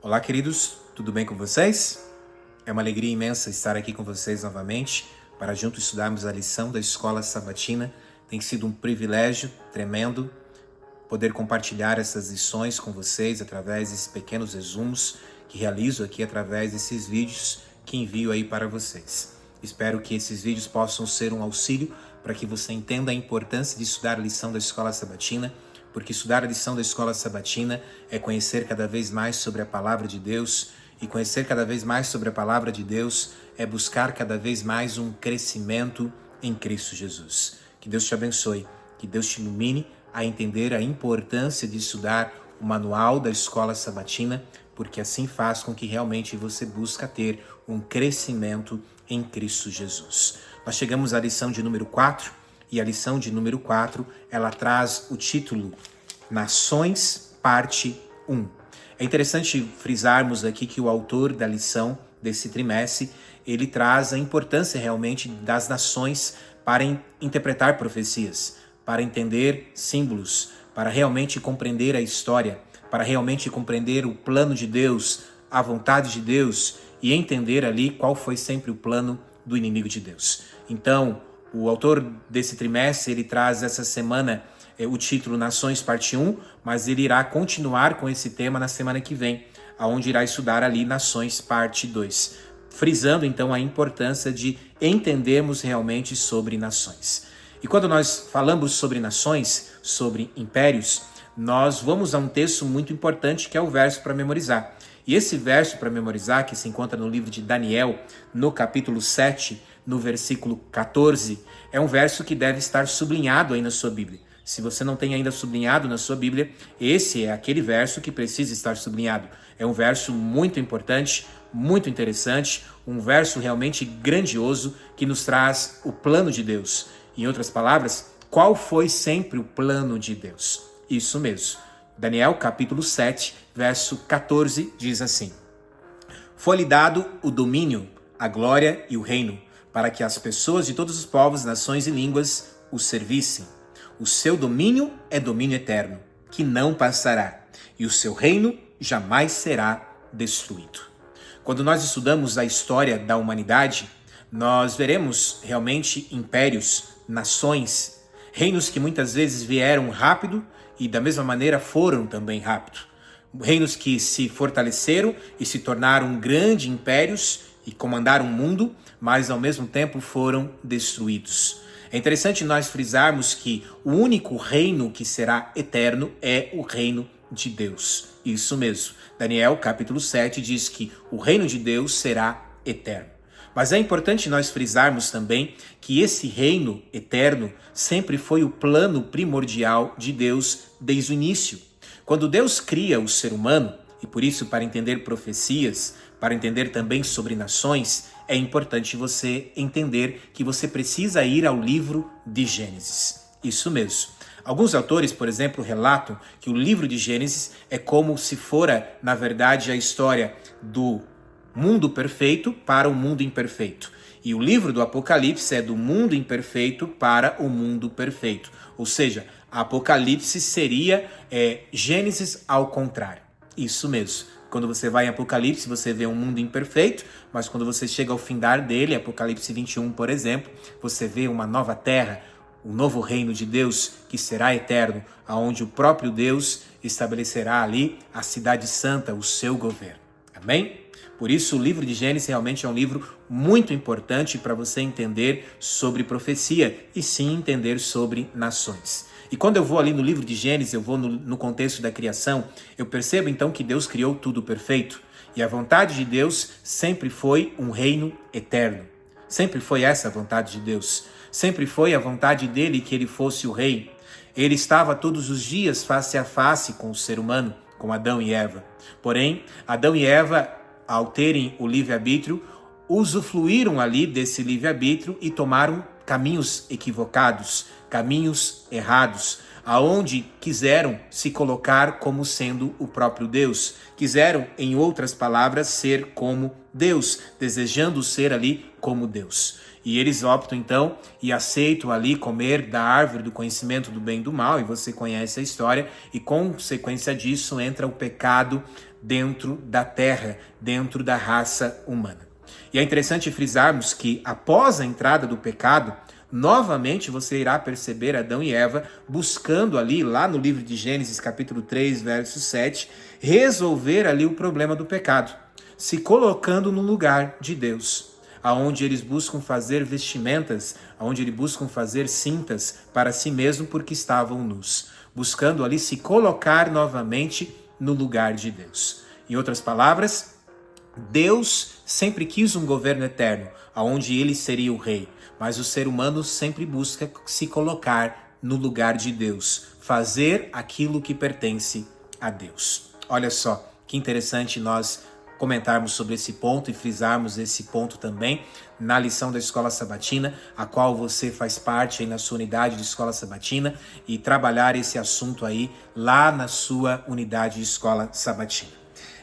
Olá, queridos, tudo bem com vocês? É uma alegria imensa estar aqui com vocês novamente para juntos estudarmos a lição da Escola Sabatina. Tem sido um privilégio tremendo poder compartilhar essas lições com vocês através desses pequenos resumos que realizo aqui através desses vídeos que envio aí para vocês. Espero que esses vídeos possam ser um auxílio para que você entenda a importância de estudar a lição da Escola Sabatina, porque estudar a lição da Escola Sabatina é conhecer cada vez mais sobre a Palavra de Deus, e conhecer cada vez mais sobre a Palavra de Deus é buscar cada vez mais um crescimento em Cristo Jesus. Que Deus te abençoe, que Deus te ilumine a entender a importância de estudar o manual da Escola Sabatina, porque assim faz com que realmente você busque ter um crescimento em Cristo Jesus. Nós chegamos à lição de número 4, e a lição de número 4, ela traz o título Nações, parte 1. É interessante frisarmos aqui que o autor da lição desse trimestre, ele traz a importância realmente das nações para interpretar profecias, para entender símbolos, para realmente compreender a história, para realmente compreender o plano de Deus, a vontade de Deus e entender ali qual foi sempre o plano do inimigo de Deus. Então, o autor desse trimestre, ele traz essa semana o título Nações, parte 1, mas ele irá continuar com esse tema na semana que vem, onde irá estudar ali Nações, parte 2, frisando então a importância de entendermos realmente sobre nações. E quando nós falamos sobre nações, sobre impérios, nós vamos a um texto muito importante que é o verso para memorizar. E esse verso para memorizar, que se encontra no livro de Daniel, no capítulo 7, no versículo 14, é um verso que deve estar sublinhado aí na sua Bíblia. Se você não tem ainda sublinhado na sua Bíblia, esse é aquele verso que precisa estar sublinhado. É um verso muito importante, muito interessante, um verso realmente grandioso que nos traz o plano de Deus. Em outras palavras, qual foi sempre o plano de Deus? Isso mesmo. Daniel, capítulo 7, verso 14, diz assim: Foi-lhe dado o domínio, a glória e o reino, para que as pessoas de todos os povos, nações e línguas o servissem. O seu domínio é domínio eterno, que não passará, e o seu reino jamais será destruído. Quando nós estudamos a história da humanidade, nós veremos realmente impérios, nações, reinos que muitas vezes vieram rápido e da mesma maneira foram também rápido. Reinos que se fortaleceram e se tornaram grandes impérios e comandaram o mundo, mas ao mesmo tempo foram destruídos. É interessante nós frisarmos que o único reino que será eterno é o reino de Deus. Isso mesmo. Daniel, capítulo 7, diz que o reino de Deus será eterno. Mas é importante nós frisarmos também que esse reino eterno sempre foi o plano primordial de Deus desde o início. Quando Deus cria o ser humano, e por isso para entender profecias, para entender também sobre nações, é importante você entender que você precisa ir ao livro de Gênesis. Isso mesmo. Alguns autores, por exemplo, relatam que o livro de Gênesis é como se fora, na verdade, a história do mundo perfeito para o mundo imperfeito. E o livro do Apocalipse é do mundo imperfeito para o mundo perfeito. Ou seja, Apocalipse seria Gênesis ao contrário. Isso mesmo. Quando você vai em Apocalipse, você vê um mundo imperfeito, mas quando você chega ao findar dele, Apocalipse 21, por exemplo, você vê uma nova terra, um novo reino de Deus que será eterno, aonde o próprio Deus estabelecerá ali a cidade santa, o seu governo. Amém? Por isso, o livro de Gênesis realmente é um livro muito importante para você entender sobre profecia e sim entender sobre nações. E quando eu vou ali no livro de Gênesis, eu vou no contexto da criação, eu percebo então que Deus criou tudo perfeito. E a vontade de Deus sempre foi um reino eterno. Sempre foi essa a vontade de Deus. Sempre foi a vontade dele que ele fosse o rei. Ele estava todos os dias face a face com o ser humano, com Adão e Eva. Porém, Adão e Eva, ao terem o livre-arbítrio, usufruíram ali desse livre-arbítrio e tomaram caminhos equivocados, caminhos errados, aonde quiseram se colocar como sendo o próprio Deus. Quiseram, em outras palavras, ser como Deus, desejando ser ali como Deus. E eles optam então e aceitam ali comer da árvore do conhecimento do bem e do mal, e você conhece a história, e consequência disso entra o pecado dentro da terra, dentro da raça humana. E é interessante frisarmos que após a entrada do pecado, novamente você irá perceber Adão e Eva buscando ali, lá no livro de Gênesis capítulo 3, verso 7, resolver ali o problema do pecado, se colocando no lugar de Deus, aonde eles buscam fazer vestimentas, aonde eles buscam fazer cintas para si mesmo porque estavam nus, buscando ali se colocar novamente no lugar de Deus. Em outras palavras, Deus sempre quis um governo eterno, aonde ele seria o rei, mas o ser humano sempre busca se colocar no lugar de Deus, fazer aquilo que pertence a Deus. Olha só, que interessante nós comentarmos sobre esse ponto e frisarmos esse ponto também na lição da Escola Sabatina, a qual você faz parte aí na sua unidade de Escola Sabatina, e trabalhar esse assunto aí lá na sua unidade de Escola Sabatina.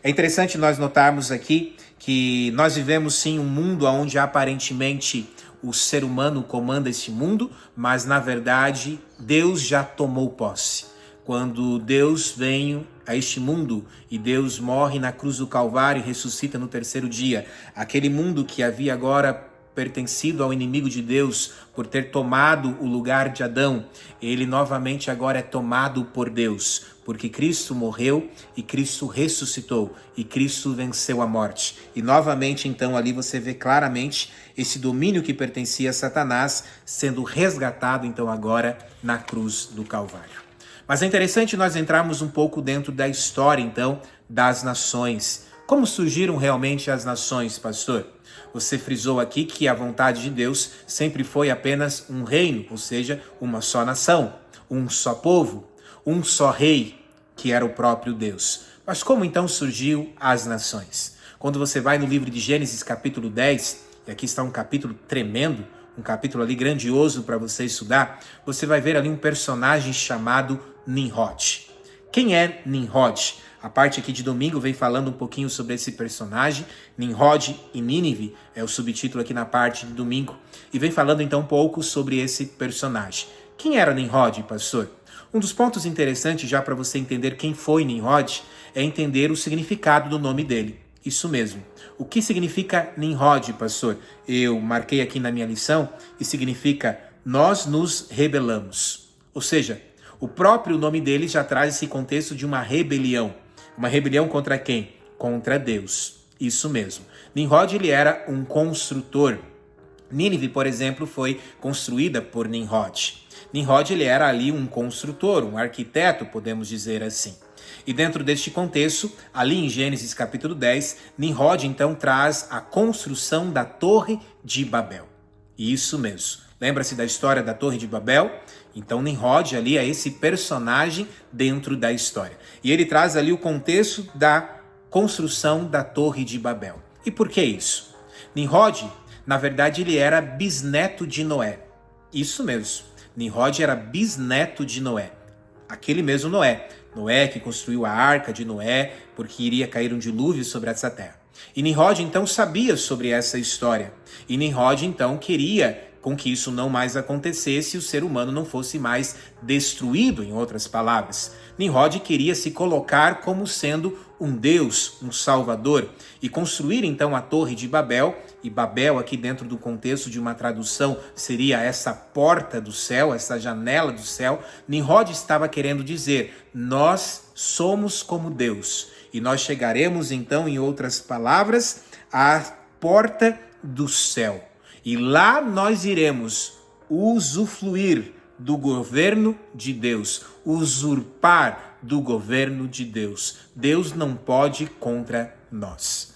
É interessante nós notarmos aqui que nós vivemos sim um mundo onde aparentemente o ser humano comanda esse mundo, mas na verdade Deus já tomou posse. Quando Deus vem a este mundo e Deus morre na cruz do Calvário e ressuscita no terceiro dia, aquele mundo que havia agora pertencido ao inimigo de Deus por ter tomado o lugar de Adão, ele novamente agora é tomado por Deus, porque Cristo morreu e Cristo ressuscitou e Cristo venceu a morte. E novamente então ali você vê claramente esse domínio que pertencia a Satanás sendo resgatado então agora na cruz do Calvário. Mas é interessante nós entrarmos um pouco dentro da história então das nações. Como surgiram realmente as nações, pastor? Você frisou aqui que a vontade de Deus sempre foi apenas um reino, ou seja, uma só nação, um só povo, um só rei, que era o próprio Deus. Mas como então surgiu as nações? Quando você vai no livro de Gênesis capítulo 10, e aqui está um capítulo tremendo, um capítulo ali grandioso para você estudar, você vai ver ali um personagem chamado Nimrod. Quem é Nimrod? A parte aqui de domingo vem falando um pouquinho sobre esse personagem, Nimrod e Nínive, é o subtítulo aqui na parte de domingo, e vem falando então um pouco sobre esse personagem. Quem era Nimrod, pastor? Um dos pontos interessantes já para você entender quem foi Nimrod é entender o significado do nome dele. Isso mesmo. O que significa Nimrod, pastor? Eu marquei aqui na minha lição e significa nós nos rebelamos. Ou seja, o próprio nome dele já traz esse contexto de uma rebelião. Uma rebelião contra quem? Contra Deus. Isso mesmo. Nimrod, ele era um construtor. Nínive, por exemplo, foi construída por Nimrod. Nimrod, ele era ali um construtor, um arquiteto, podemos dizer assim. E dentro deste contexto, ali em Gênesis capítulo 10, Nimrod então traz a construção da Torre de Babel. Isso mesmo. Lembra-se da história da Torre de Babel? Então Nimrod ali é esse personagem dentro da história. E ele traz ali o contexto da construção da Torre de Babel. E por que isso? Nimrod, na verdade, ele era bisneto de Noé. Isso mesmo. Nimrod era bisneto de Noé. Aquele mesmo Noé. Noé que construiu a arca de Noé porque iria cair um dilúvio sobre essa terra. E Nimrod então sabia sobre essa história. E Nimrod então queria com que isso não mais acontecesse e o ser humano não fosse mais destruído, em outras palavras. Nimrod queria se colocar como sendo um Deus, um Salvador, e construir então a Torre de Babel, e Babel aqui dentro do contexto de uma tradução seria essa porta do céu, essa janela do céu. Nimrod estava querendo dizer, nós somos como Deus, e nós chegaremos então, em outras palavras, à porta do céu. E lá nós iremos usufruir do governo de Deus, usurpar do governo de Deus. Deus não pode contra nós.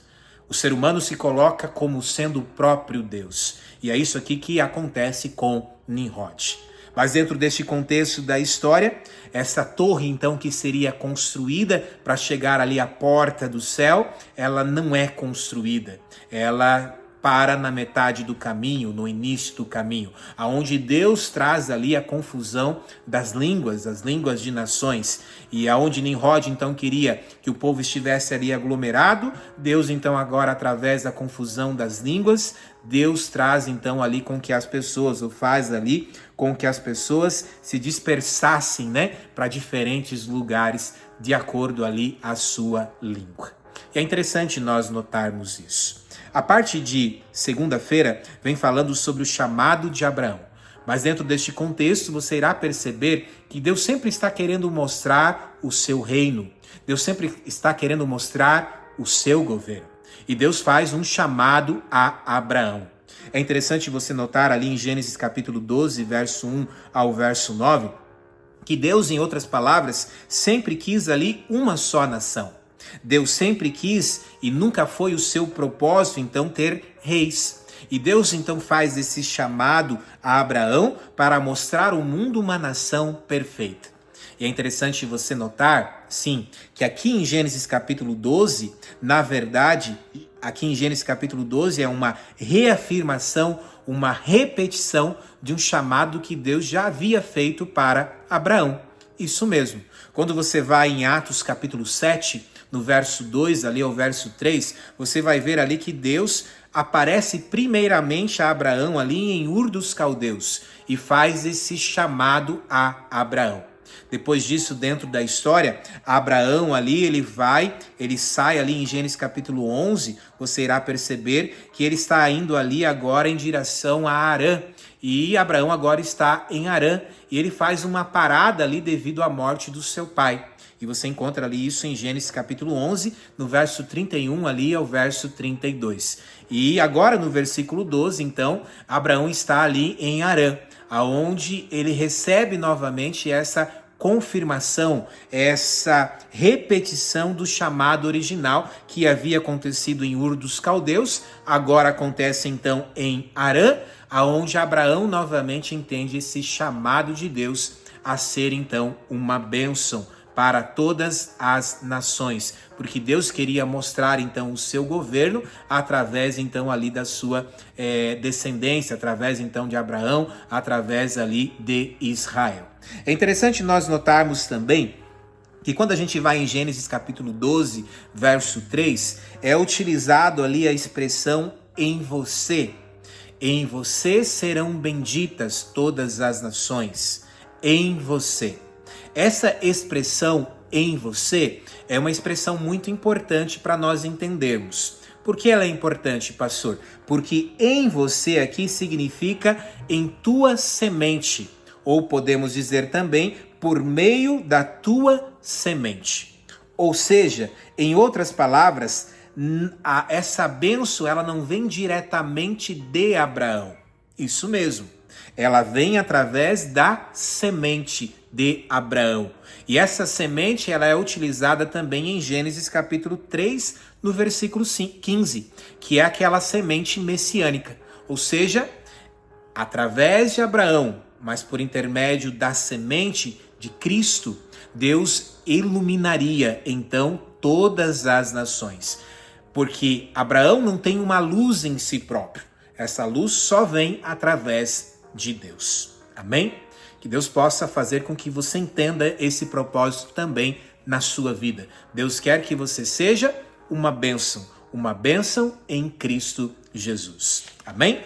O ser humano se coloca como sendo o próprio Deus. E é isso aqui que acontece com Nimrod. Mas dentro deste contexto da história, essa torre então que seria construída para chegar ali à porta do céu, ela não é construída. Ela para na metade do caminho, no início do caminho, aonde Deus traz ali a confusão das línguas, as línguas de nações, e aonde Nimrod então queria que o povo estivesse ali aglomerado, Deus então agora através da confusão das línguas, Deus traz então ali com que as pessoas, ou faz ali com que as pessoas se dispersassem, né, para diferentes lugares de acordo ali a sua língua. E é interessante nós notarmos isso. A parte de segunda-feira vem falando sobre o chamado de Abraão. Mas dentro deste contexto você irá perceber que Deus sempre está querendo mostrar o seu reino. Deus sempre está querendo mostrar o seu governo. E Deus faz um chamado a Abraão. É interessante você notar ali em Gênesis capítulo 12, verso 1 ao verso 9, que Deus, em outras palavras, sempre quis ali uma só nação. Deus sempre quis e nunca foi o seu propósito, então, ter reis. E Deus, então, faz esse chamado a Abraão para mostrar ao mundo uma nação perfeita. E é interessante você notar, sim, que aqui em Gênesis capítulo 12, na verdade, aqui em Gênesis capítulo 12 é uma reafirmação, uma repetição de um chamado que Deus já havia feito para Abraão. Isso mesmo. Quando você vai em Atos capítulo 7, no verso 2 ali ao verso 3, você vai ver ali que Deus aparece primeiramente a Abraão ali em Ur dos Caldeus e faz esse chamado a Abraão. Depois disso, dentro da história, Abraão ali, ele sai ali em Gênesis capítulo 11, você irá perceber que ele está indo ali agora em direção a Harã. E Abraão agora está em Harã e ele faz uma parada ali devido à morte do seu pai. E você encontra ali isso em Gênesis capítulo 11, no verso 31 ali ao verso 32. E agora no versículo 12, então, Abraão está ali em Harã, aonde ele recebe novamente essa confirmação, essa repetição do chamado original que havia acontecido em Ur dos Caldeus, agora acontece então em Harã, aonde Abraão novamente entende esse chamado de Deus a ser então uma bênção para todas as nações, porque Deus queria mostrar então o seu governo através então ali da sua descendência, através então de Abraão, através ali de Israel. É interessante nós notarmos também que quando a gente vai em Gênesis capítulo 12, verso 3, é utilizado ali a expressão em você. Em você serão benditas todas as nações. Em você. Essa expressão em você é uma expressão muito importante para nós entendermos. Por que ela é importante, pastor? Porque em você aqui significa em tua semente, ou podemos dizer também por meio da tua semente. Ou seja, em outras palavras, essa bênção ela não vem diretamente de Abraão. Isso mesmo. Ela vem através da semente de Abraão. E essa semente ela é utilizada também em Gênesis capítulo 3, no versículo 15, que é aquela semente messiânica. Ou seja, através de Abraão, mas por intermédio da semente de Cristo, Deus iluminaria então todas as nações. Porque Abraão não tem uma luz em si próprio. Essa luz só vem através de Deus. Amém? Que Deus possa fazer com que você entenda esse propósito também na sua vida. Deus quer que você seja uma bênção em Cristo Jesus. Amém?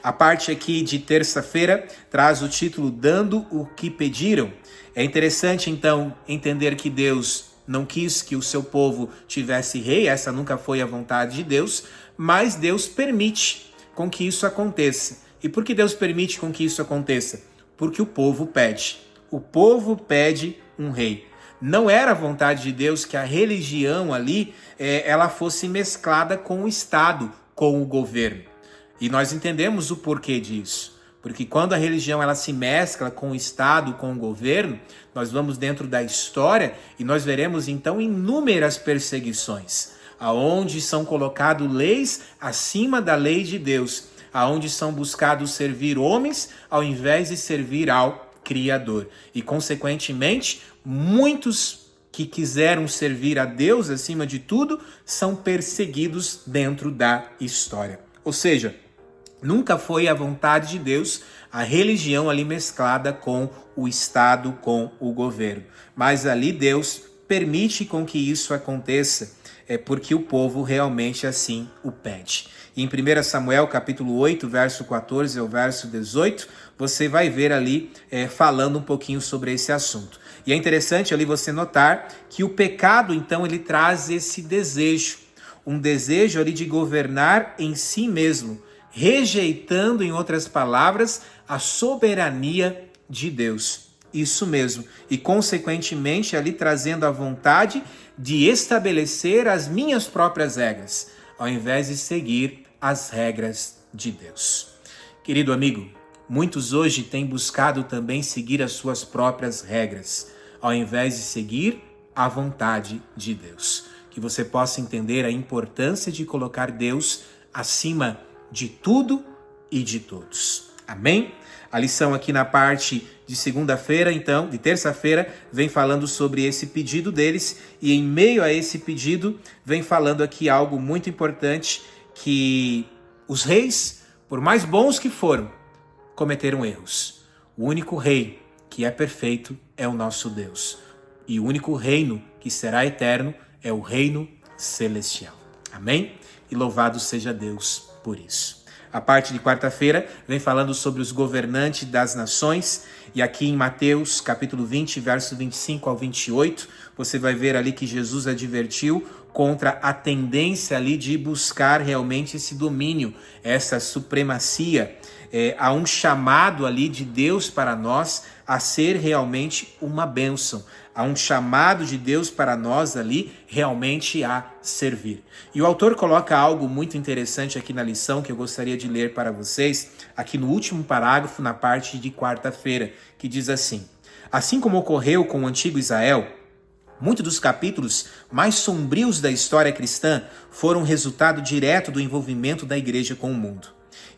A parte aqui de terça-feira traz o título Dando o que Pediram. É interessante, então, entender que Deus não quis que o seu povo tivesse rei, essa nunca foi a vontade de Deus, mas Deus permite com que isso aconteça. E por que Deus permite com que isso aconteça? Porque o povo pede. O povo pede um rei. Não era a vontade de Deus que a religião ali ela fosse mesclada com o Estado, com o governo. E nós entendemos o porquê disso. Porque quando a religião ela se mescla com o Estado, com o governo, nós vamos dentro da história e nós veremos então inúmeras perseguições, aonde são colocadas leis acima da lei de Deus, aonde são buscados servir homens ao invés de servir ao Criador. E, consequentemente, muitos que quiseram servir a Deus acima de tudo são perseguidos dentro da história. Ou seja, nunca foi a vontade de Deus a religião ali mesclada com o Estado, com o governo. Mas ali Deus permite com que isso aconteça, porque o povo realmente assim o pede. E em 1 Samuel capítulo 8, verso 14 ao verso 18, você vai ver ali falando um pouquinho sobre esse assunto. E é interessante ali você notar que o pecado, então, ele traz esse desejo, um desejo ali de governar em si mesmo, rejeitando, em outras palavras, a soberania de Deus. Isso mesmo. E, consequentemente, ali trazendo a vontade de estabelecer as minhas próprias regras, ao invés de seguir as regras de Deus. Querido amigo, muitos hoje têm buscado também seguir as suas próprias regras, ao invés de seguir a vontade de Deus. Que você possa entender a importância de colocar Deus acima de tudo e de todos. Amém? A lição aqui na parte de segunda-feira, então, de terça-feira, vem falando sobre esse pedido deles, e em meio a esse pedido, vem falando aqui algo muito importante, que os reis, por mais bons que foram, cometeram erros. O único rei que é perfeito é o nosso Deus. E o único reino que será eterno é o reino celestial. Amém? E louvado seja Deus por isso. A parte de quarta-feira vem falando sobre os governantes das nações, e aqui em Mateus capítulo 20, verso 25 ao 28, você vai ver ali que Jesus advertiu contra a tendência ali de buscar realmente esse domínio, essa supremacia. Há um chamado ali de Deus para nós a ser realmente uma bênção. Há um chamado de Deus para nós ali realmente a servir. E o autor coloca algo muito interessante aqui na lição que eu gostaria de ler para vocês, aqui no último parágrafo, na parte de quarta-feira, que diz assim: assim como ocorreu com o antigo Israel, muitos dos capítulos mais sombrios da história cristã foram resultado direto do envolvimento da igreja com o mundo.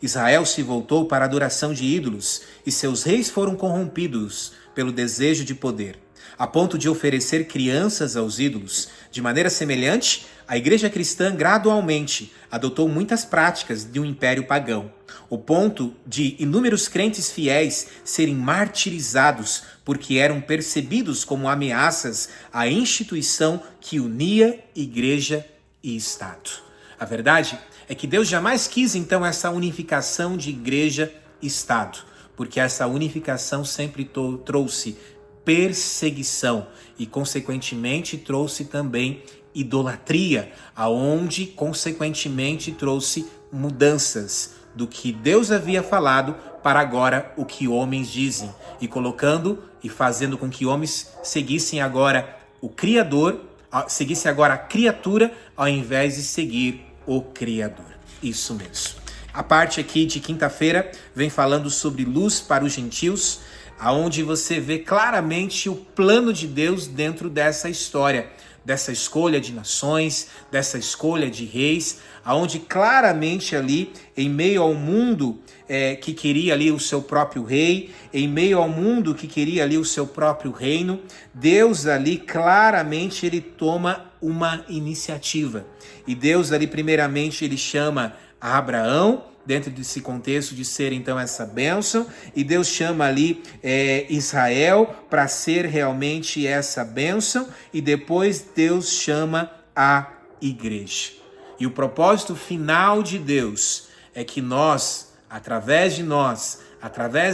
Israel se voltou para a adoração de ídolos e seus reis foram corrompidos pelo desejo de poder, a ponto de oferecer crianças aos ídolos. De maneira semelhante, a igreja cristã gradualmente adotou muitas práticas de um império pagão, o ponto de inúmeros crentes fiéis serem martirizados porque eram percebidos como ameaças à instituição que unia igreja e Estado. A verdade é que Deus jamais quis então essa unificação de igreja e Estado, porque essa unificação sempre trouxe perseguição e, consequentemente, trouxe também idolatria, aonde, consequentemente, trouxe mudanças do que Deus havia falado para agora o que homens dizem, e colocando e fazendo com que homens seguissem agora o Criador, seguissem agora a criatura, ao invés de seguir o Criador. Isso mesmo. A parte aqui de quinta-feira vem falando sobre luz para os gentios, aonde você vê claramente o plano de Deus dentro dessa história, dessa escolha de nações, dessa escolha de reis, aonde claramente ali, em meio ao mundo que queria ali o seu próprio rei, em meio ao mundo que queria ali o seu próprio reino, Deus ali claramente ele toma uma iniciativa. E Deus ali primeiramente ele chama a Abraão, dentro desse contexto de ser então essa bênção, e Deus chama ali Israel para ser realmente essa bênção, e depois Deus chama a igreja. E o propósito final de Deus é que nós, através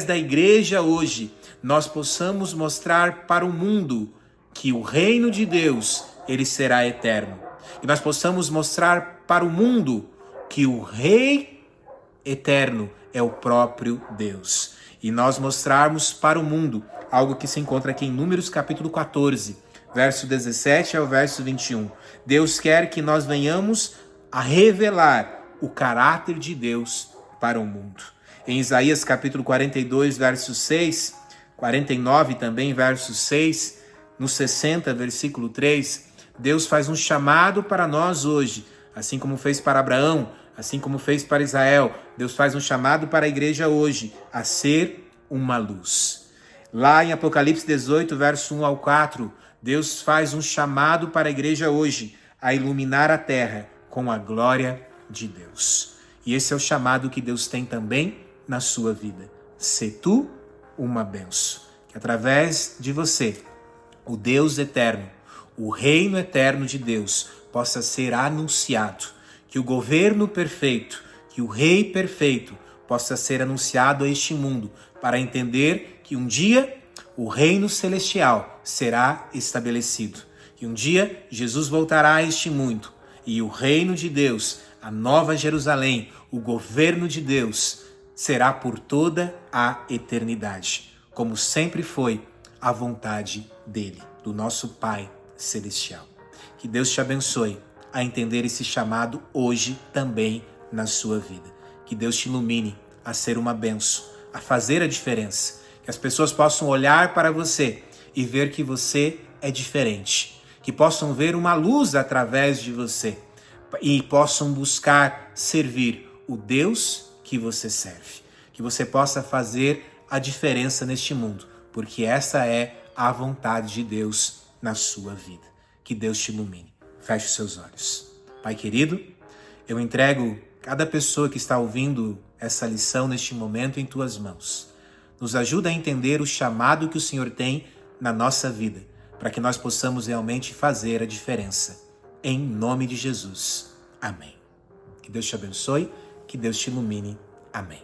da igreja hoje, nós possamos mostrar para o mundo que o reino de Deus, ele será eterno. E nós possamos mostrar para o mundo que o Rei eterno é o próprio Deus. E nós mostrarmos para o mundo algo que se encontra aqui em Números capítulo 14, verso 17 ao verso 21. Deus quer que nós venhamos a revelar o caráter de Deus para o mundo. Em Isaías capítulo 42, verso 6, 49 também, verso 6, no 60, versículo 3, Deus faz um chamado para nós hoje, assim como fez para Abraão, assim como fez para Israel. Deus faz um chamado para a igreja hoje, a ser uma luz. Lá em Apocalipse 18, verso 1 ao 4, Deus faz um chamado para a igreja hoje, a iluminar a terra com a glória de Deus. E esse é o chamado que Deus tem também na sua vida. Sê tu uma benção. Que através de você, o Deus eterno, o reino eterno de Deus possa ser anunciado. Que o governo perfeito, que o rei perfeito possa ser anunciado a este mundo, para entender que um dia o reino celestial será estabelecido. Que um dia Jesus voltará a este mundo e o reino de Deus, a nova Jerusalém, o governo de Deus, será por toda a eternidade, como sempre foi a vontade dele, do nosso Pai Celestial. Que Deus te abençoe a entender esse chamado hoje também na sua vida. Que Deus te ilumine a ser uma bênção, a fazer a diferença. Que as pessoas possam olhar para você e ver que você é diferente. Que possam ver uma luz através de você e possam buscar servir o Deus que você serve. Que você possa fazer a diferença neste mundo, porque essa é a vontade de Deus na sua vida. Que Deus te ilumine. Feche os seus olhos. Pai querido, eu entrego cada pessoa que está ouvindo essa lição neste momento em tuas mãos. Nos ajuda a entender o chamado que o Senhor tem na nossa vida, para que nós possamos realmente fazer a diferença. Em nome de Jesus. Amém. Que Deus te abençoe, que Deus te ilumine. Amém.